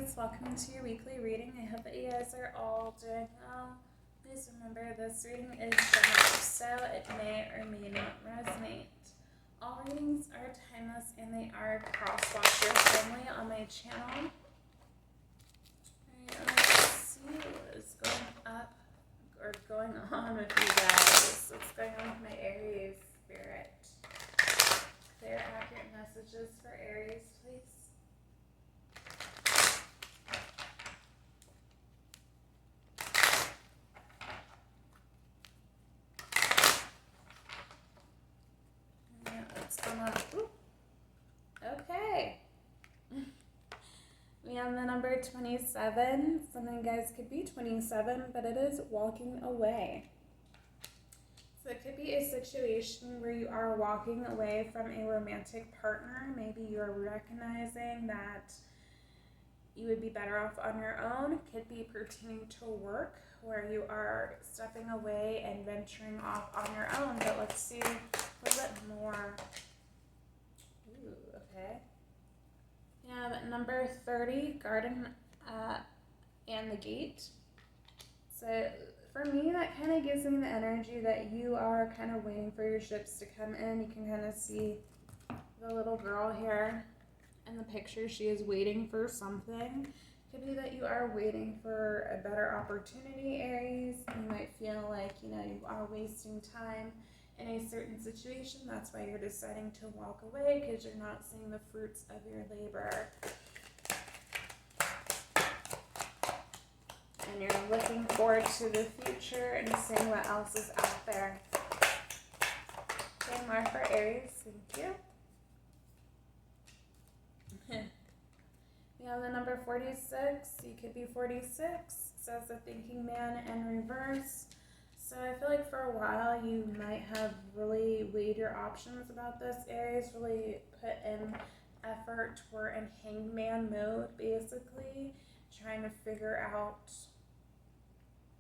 Aries, welcome to your weekly reading. I hope that you guys are all doing well. Please remember this reading is general, so it may or may not resonate. All readings are timeless and they are crosswalk your family on my channel. Alright, let's see what is going up or going on with you guys. What's going on with my Aries spirit? Clear, accurate messages for Aries, please. What's going on? Ooh. Okay. We have the number 27. Some of you guys could be 27, but it is walking away. So it could be a situation where you are walking away from a romantic partner. Maybe you're recognizing that you would be better off on your own. It could be pertaining to work where you are stepping away and venturing off on your own. But let's see a little bit more. Ooh, okay. We have number 30, garden and the gate. So for me, that kind of gives me the energy that you are kind of waiting for your ships to come in. You can kind of see the little girl here in the picture. She is waiting for something. Could be that you are waiting for a better opportunity, Aries. You might feel like, you are wasting time in a certain situation. That's why you're deciding to walk away, because you're not seeing the fruits of your labor. And you're looking forward to the future and seeing what else is out there. Okay, more for Aries. Thank you. We have the number 46. You could be 46. Says the thinking man in reverse. So I feel like for a while you might have really weighed your options about this, Aries. Really put in effort. We're in hangman mode, basically. Trying to figure out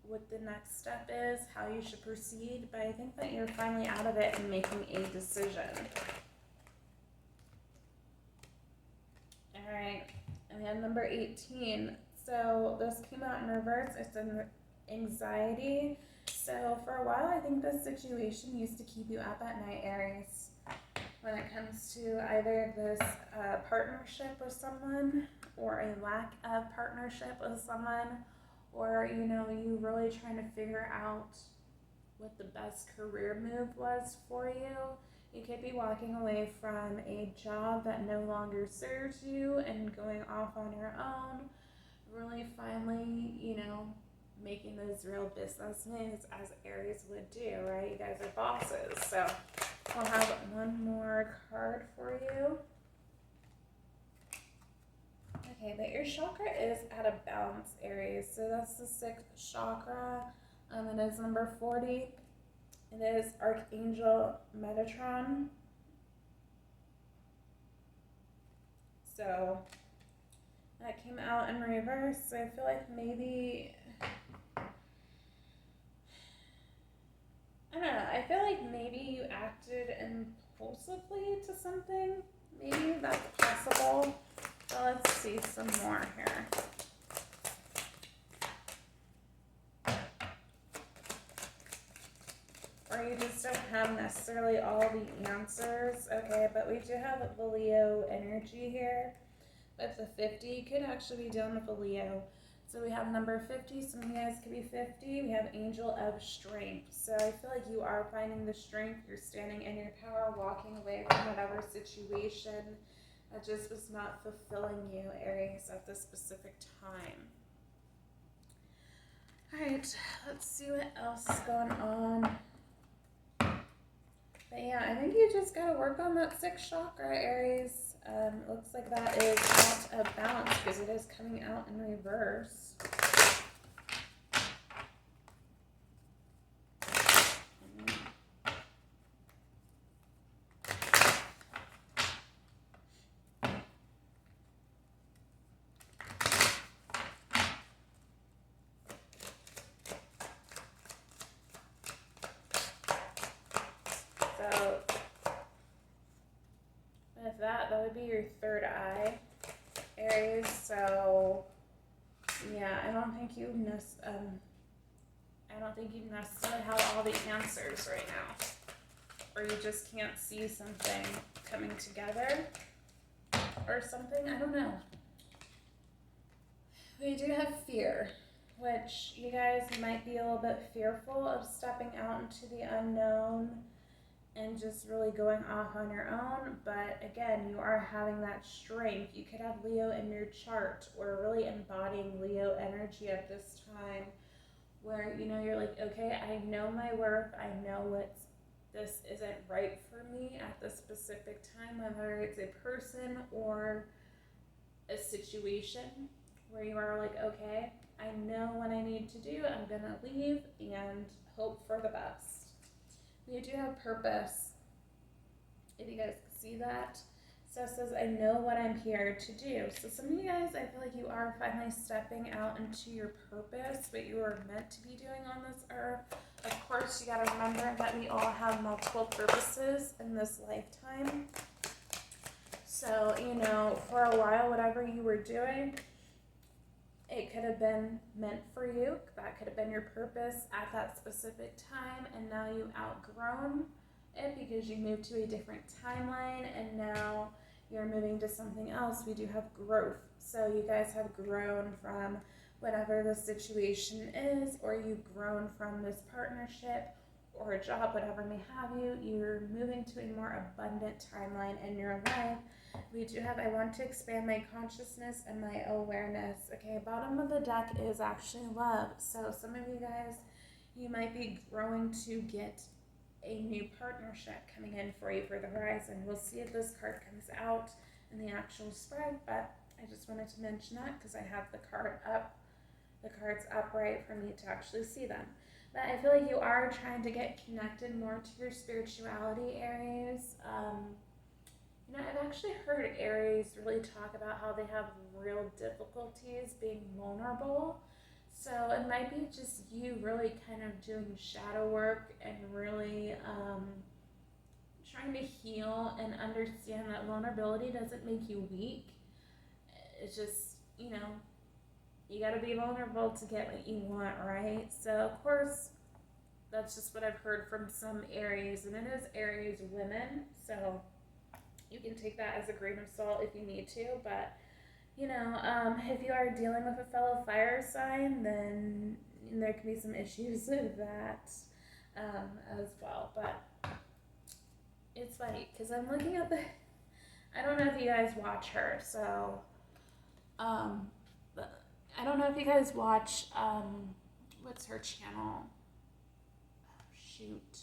what the next step is, how you should proceed. But I think that you're finally out of it and making a decision. Alright, and we have number 18. So this came out in reverse. It's an anxiety. So for a while, I think this situation used to keep you up at night, Aries, when it comes to either this partnership with someone or a lack of partnership with someone, or, you really trying to figure out what the best career move was for you. You could be walking away from a job that no longer serves you and going off on your own, really finally, making those real business moves as Aries would do, right? You guys are bosses. So I'll have one more card for you. Okay, but your chakra is out of balance, Aries. So that's the 6th chakra. It is number 40. It is Archangel Metatron. So that came out in reverse. So I feel like maybe, I don't know, I feel like maybe you acted impulsively to something. Maybe that's possible. So let's see some more here. Or you just don't have necessarily all the answers. Okay, but we do have the Leo energy here. But the 50 could actually be done with a Leo. So we have number 50. Some of you guys could be 50. We have Angel of Strength. So I feel like you are finding the strength. You're standing in your power, walking away from whatever situation that just was not fulfilling you, Aries, at this specific time. Alright, let's see what else is going on. But yeah, I think you just got to work on that 6th chakra, Aries. Looks like that is out of balance because it is coming out in reverse. So with that would be your 3rd eye, Aries. Aries, so yeah, I don't think you necessarily have all the answers right now, or you just can't see something coming together or something. I don't know. We do have fear, which you guys might be a little bit fearful of stepping out into the unknown and just really going off on your own. But again, you are having that strength. You could have Leo in your chart, or really embodying Leo energy at this time, where you're like, okay, I know my worth, I know this isn't right for me at this specific time, whether it's a person or a situation, where you are like, okay, I know what I need to do, I'm gonna leave and hope for the best. We do have purpose, if you guys can see that. So it says, I know what I'm here to do. So some of you guys, I feel like you are finally stepping out into your purpose, what you were meant to be doing on this earth. Of course, you gotta remember that we all have multiple purposes in this lifetime. So, for a while, whatever you were doing, it could have been meant for you. That could have been your purpose at that specific time, and now you've outgrown it because you moved to a different timeline, and now you're moving to something else. We do have growth. So you guys have grown from whatever the situation is, or you've grown from this partnership or a job, whatever may have you. You're moving to a more abundant timeline in your life. We do have, I want to expand my consciousness and my awareness. Okay, bottom of the deck is actually love. So some of you guys, you might be growing to get a new partnership coming in for you for the horizon. We'll see if this card comes out in the actual spread, but I just wanted to mention that because I have the cards upright for me to actually see them. But I feel like you are trying to get connected more to your spirituality, Aries. I've actually heard Aries really talk about how they have real difficulties being vulnerable. So it might be just you really kind of doing shadow work and really trying to heal and understand that vulnerability doesn't make you weak. It's just, you got to be vulnerable to get what you want, right? So, of course, that's just what I've heard from some Aries, and it is Aries women, so you can take that as a grain of salt if you need to, but, if you are dealing with a fellow fire sign, then there can be some issues with that as well, but it's funny, because I'm looking at I don't know if you guys watch her, so, I don't know if you guys watch, what's her channel? Shoot.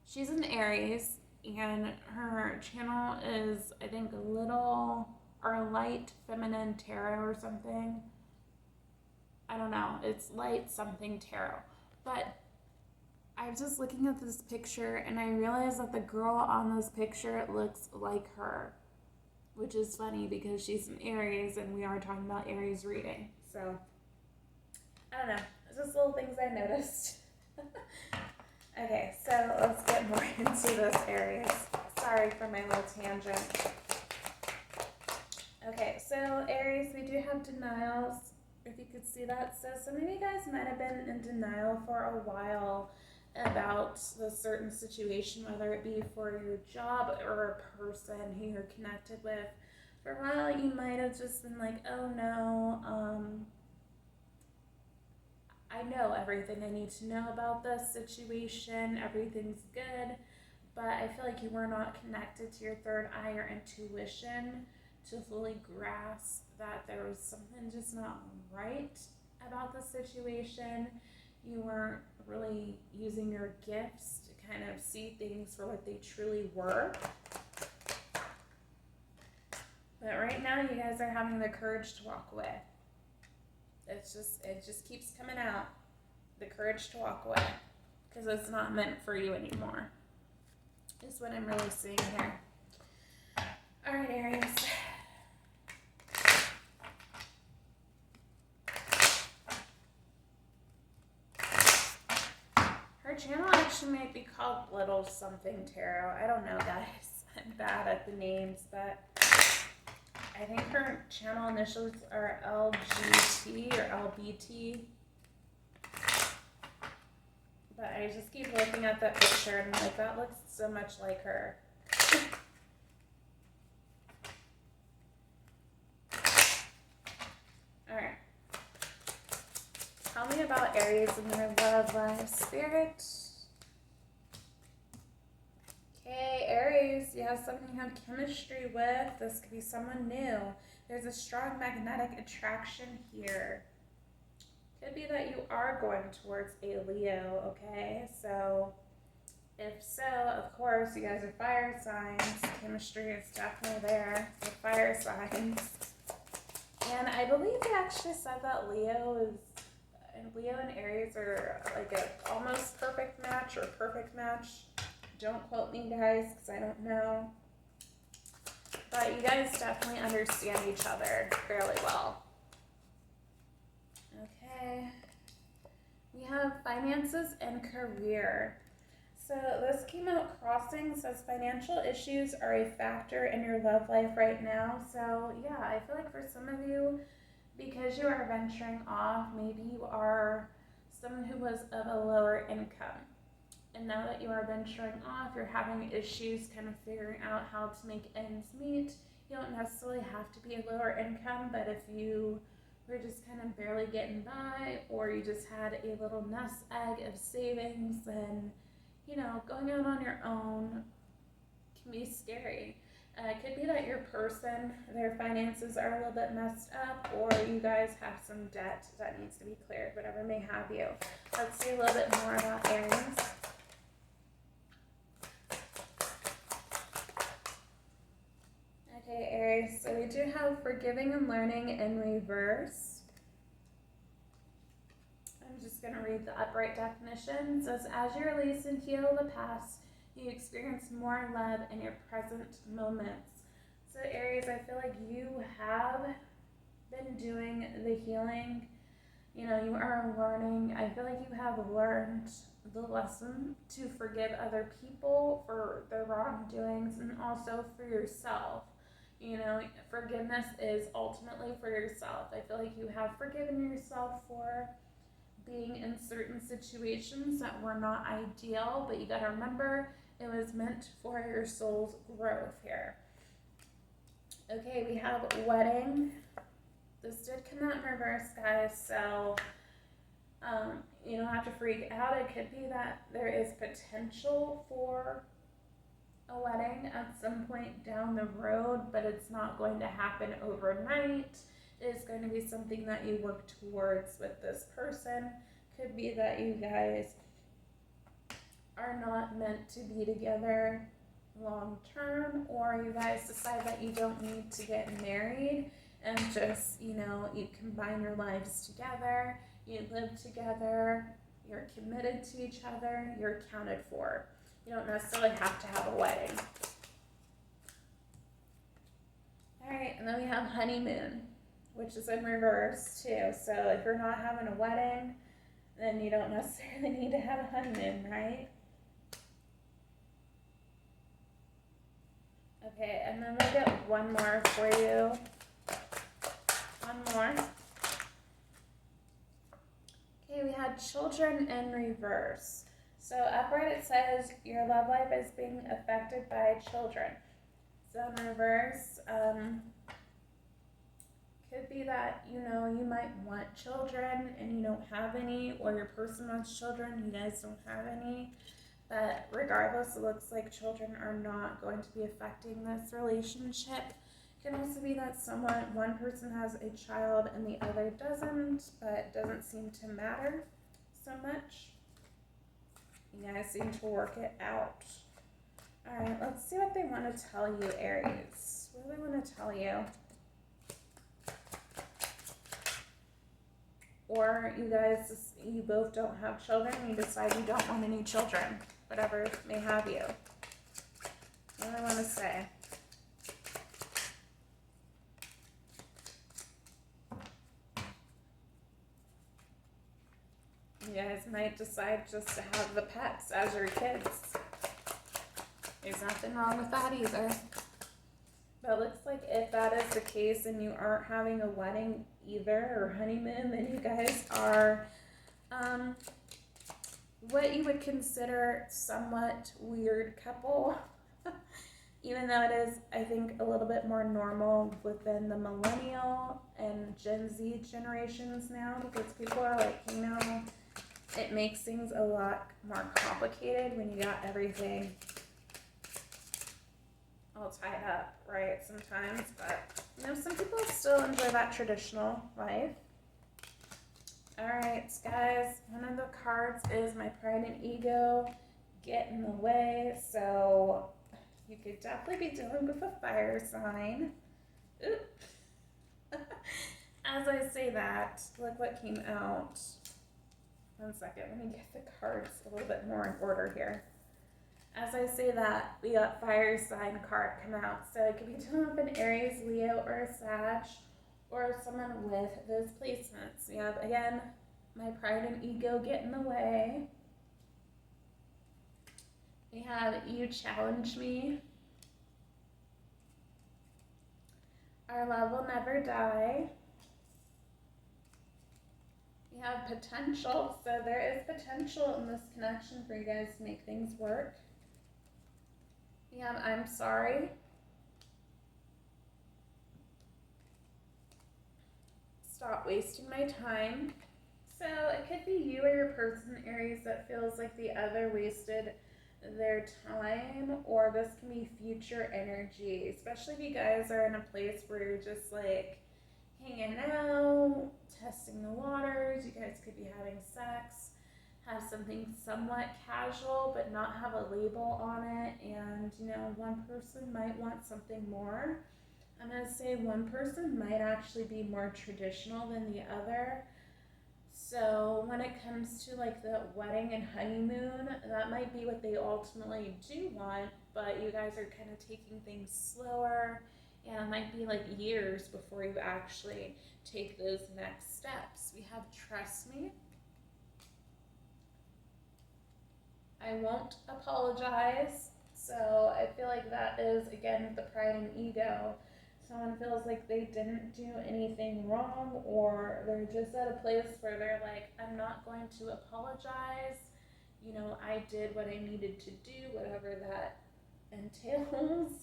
She's an Aries, and her channel is, I think, light feminine tarot or something. I don't know. It's light something tarot. But I was just looking at this picture, and I realized that the girl on this picture looks like her, which is funny because she's an Aries, and we are talking about Aries reading. So, I don't know. It's just little things I noticed. Okay, so let's get more into this, Aries. Sorry for my little tangent. Okay, so Aries, we do have denials, if you could see that. So some of you guys might have been in denial for a while about the certain situation, whether it be for your job or a person who you're connected with. For a while, you might have just been like, oh no, I know everything I need to know about this situation, everything's good, but I feel like you were not connected to your third eye or intuition to fully grasp that there was something just not right about the situation. You weren't really using your gifts to kind of see things for what they truly were. But right now, you guys are having the courage to walk away. It just keeps coming out. The courage to walk away. Because it's not meant for you anymore. Is what I'm really seeing here. Alright, Aries. Her channel actually might be called Little Something Tarot. I don't know, guys. I'm bad at the names, but I I think her channel initials are LGT or LBT. But I just keep looking at that picture and I'm like, that looks so much like her. Alright. Tell me about Aries and their love life spirit. Okay, Aries, you have someone you have chemistry with. This could be someone new. There's a strong magnetic attraction here. Could be that you are going towards a Leo, okay? So, if so, of course, you guys are fire signs. Chemistry is definitely there with fire signs. And I believe they actually said that Leo and Aries are like a almost perfect match or perfect match. Don't quote me, guys, because I don't know. But you guys definitely understand each other fairly well. Okay. We have finances and career. So this came out crossing, says financial issues are a factor in your love life right now. So yeah, I feel like for some of you, because you are venturing off, maybe you are someone who was of a lower income. And now that you are venturing off, you're having issues kind of figuring out how to make ends meet. You don't necessarily have to be a lower income, but if you were just kind of barely getting by, or you just had a little nest egg of savings, then, you know, going out on your own can be scary. It could be that your person, their finances are a little bit messed up, or you guys have some debt that needs to be cleared, whatever may have you. Let's see a little bit more about Aries. Okay, Aries, so we do have forgiving and learning in reverse. I'm just going to read the upright definition. It says, as you release and heal the past, you experience more love in your present moments. So Aries, I feel like you have been doing the healing. You know, you are learning. I feel like you have learned the lesson to forgive other people for their wrongdoings and also for yourself. You know, forgiveness is ultimately for yourself. I feel like you have forgiven yourself for being in certain situations that were not ideal, but you gotta remember it was meant for your soul's growth here. Okay, we have wedding. This did come out in reverse, guys, so you don't have to freak out. It could be that there is potential for a wedding at some point down the road, but it's not going to happen overnight. It's going to be something that you work towards with this person. Could be that you guys are not meant to be together long term, or you guys decide that you don't need to get married and just, you know, you combine your lives together, you live together, you're committed to each other, you're accounted for. You don't necessarily have to have a wedding. Alright, and then we have honeymoon, which is in reverse too. So if you're not having a wedding, then you don't necessarily need to have a honeymoon, right? Okay, and then we'll get one more for you. One more. Okay, we had children in reverse. So upright it says your love life is being affected by children. So in reverse, could be that, you know, you might want children and you don't have any, or your person wants children, you guys don't have any. But regardless, it looks like children are not going to be affecting this relationship. It can also be that one person has a child and the other doesn't, but it doesn't seem to matter so much. You guys seem to work it out. Alright, let's see what they want to tell you, Aries. What do they want to tell you? Or you guys, you both don't have children, and you decide you don't want any children. Whatever may have you. What do I want to say? You guys might decide just to have the pets as your kids. There's nothing wrong with that either. But it looks like if that is the case and you aren't having a wedding either or honeymoon, then you guys are what you would consider somewhat weird couple. Even though it is, I think, a little bit more normal within the millennial and Gen Z generations now, because people are like, you know, it makes things a lot more complicated when you got everything all tied up, right, sometimes. But, you know, some people still enjoy that traditional life. All right, guys, one of the cards is my pride and ego get in the way, so you could definitely be dealing with a fire sign. Oop. As I say that, look what came out. 1 second, let me get the cards a little bit more in order here. As I say that, we got fire sign card come out. So it could be dealing with an Aries, Leo, or a Sag, or someone with those placements. We have, again, my pride and ego get in the way. We have you challenge me. Our love will never die. We have potential, so there is potential in this connection for you guys to make things work. We have I'm sorry. Stop wasting my time. So it could be you or your person, Aries, that feels like the other wasted their time, or this can be future energy, especially if you guys are in a place where you're just like hanging out, testing the waters. You guys could be having sex, have something somewhat casual but not have a label on it, and you know, one person might want something more. I'm going to say one person might actually be more traditional than the other. So when it comes to like the wedding and honeymoon, that might be what they ultimately do want, but you guys are kind of taking things slower, and it might be like years before you actually take those next steps. We have trust me. I won't apologize. So I feel like that is, again, the pride and ego. Someone feels like they didn't do anything wrong, or they're just at a place where they're like, I'm not going to apologize. You know, I did what I needed to do, whatever that entails.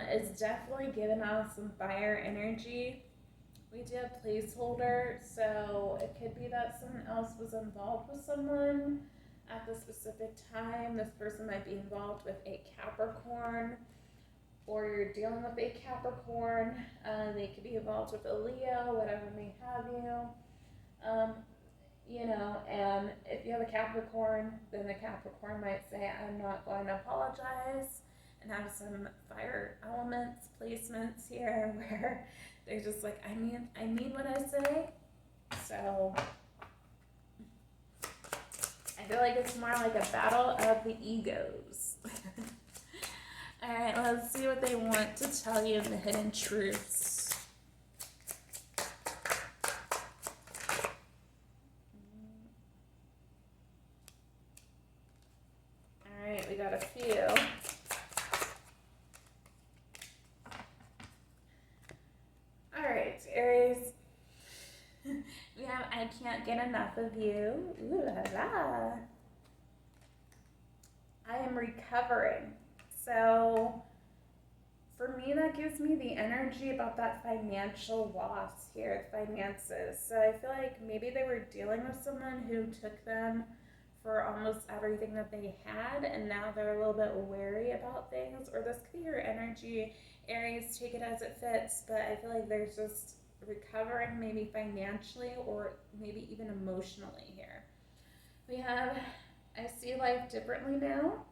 It's definitely given off some fire energy. We do have placeholder, so it could be that someone else was involved with someone at the specific time. This person might be involved with a Capricorn, or you're dealing with a Capricorn. They could be involved with a Leo, whatever may have you. You know, and if you have a Capricorn, then the Capricorn might say, I'm not going to apologize, and have some fire elements, placements here where they're just like, I mean what I say. So I feel like it's more like a battle of the egos. All right, let's see what they want to tell you in the hidden truths. All right, we got a few. All right, Aries. We have I can't get enough of you. Ooh la la. I am recovering. So for me, that gives me the energy about that financial loss here, finances. So I feel like maybe they were dealing with someone who took them for almost everything that they had, and now they're a little bit wary about things. Or this could be your energy, Aries, take it as it fits, but I feel like there's just recovering maybe financially or maybe even emotionally here. We have I see life differently now.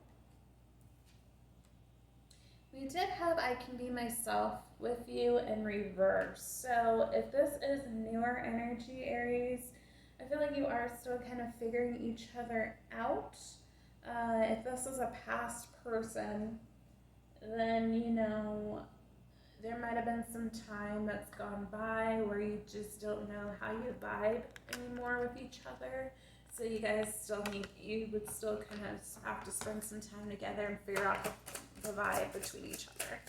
We did have I can be myself with you in reverse. So if this is newer energy, Aries, I feel like you are still kind of figuring each other out. If this is a past person, then, you know, there might have been some time that's gone by where you just don't know how you vibe anymore with each other. So you guys you would still kind of have to spend some time together and figure out the vibe between each other.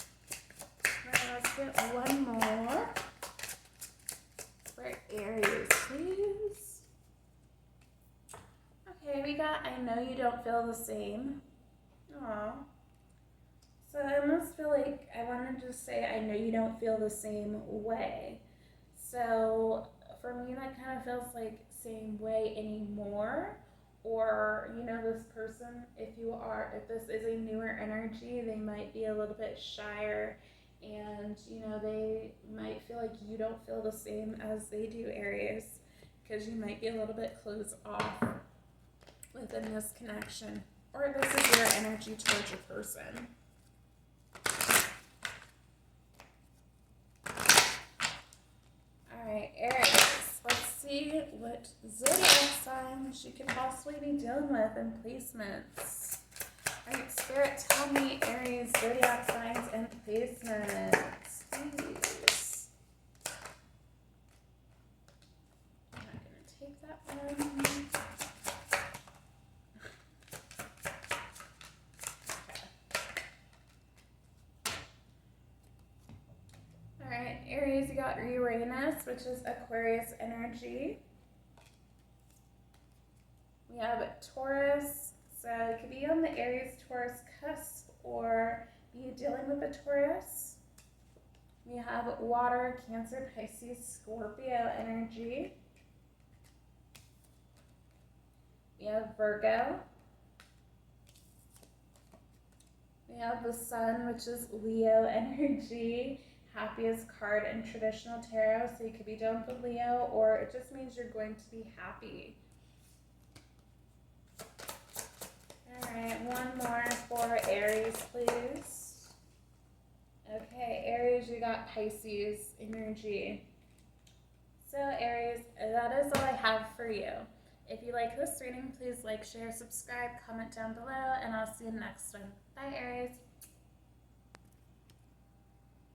Alright, let's get one more for Aries, please. Okay, we got I know you don't feel the same. Aww. So I almost feel like I wanted to say I know you don't feel the same way. So for me, that kind of feels like same way anymore. Or, this person, if this is a newer energy, they might be a little bit shyer and, they might feel like you don't feel the same as they do, Aries, because you might be a little bit closed off within this connection. Or this is your energy towards your person. Alright, Aries, let's see what zodiac signs you could possibly be dealing with in placements. Alright, Spirit, tell me Aries, zodiac signs, and placements, please. I'm not going to take that one. Alright, Aries, you got Uranus, which is Aquarius energy. We have Taurus, so it could be on the Aries-Taurus cusp or be dealing with a Taurus. We have Water, Cancer, Pisces, Scorpio energy. We have Virgo. We have the Sun, which is Leo energy. Happiest card in traditional tarot, so you could be dealing with Leo, or it just means you're going to be happy. Alright, one more for Aries, please. Okay, Aries, you got Pisces energy. So Aries, that is all I have for you. If you like this reading, please like, share, subscribe, comment down below, and I'll see you next one. Bye, Aries.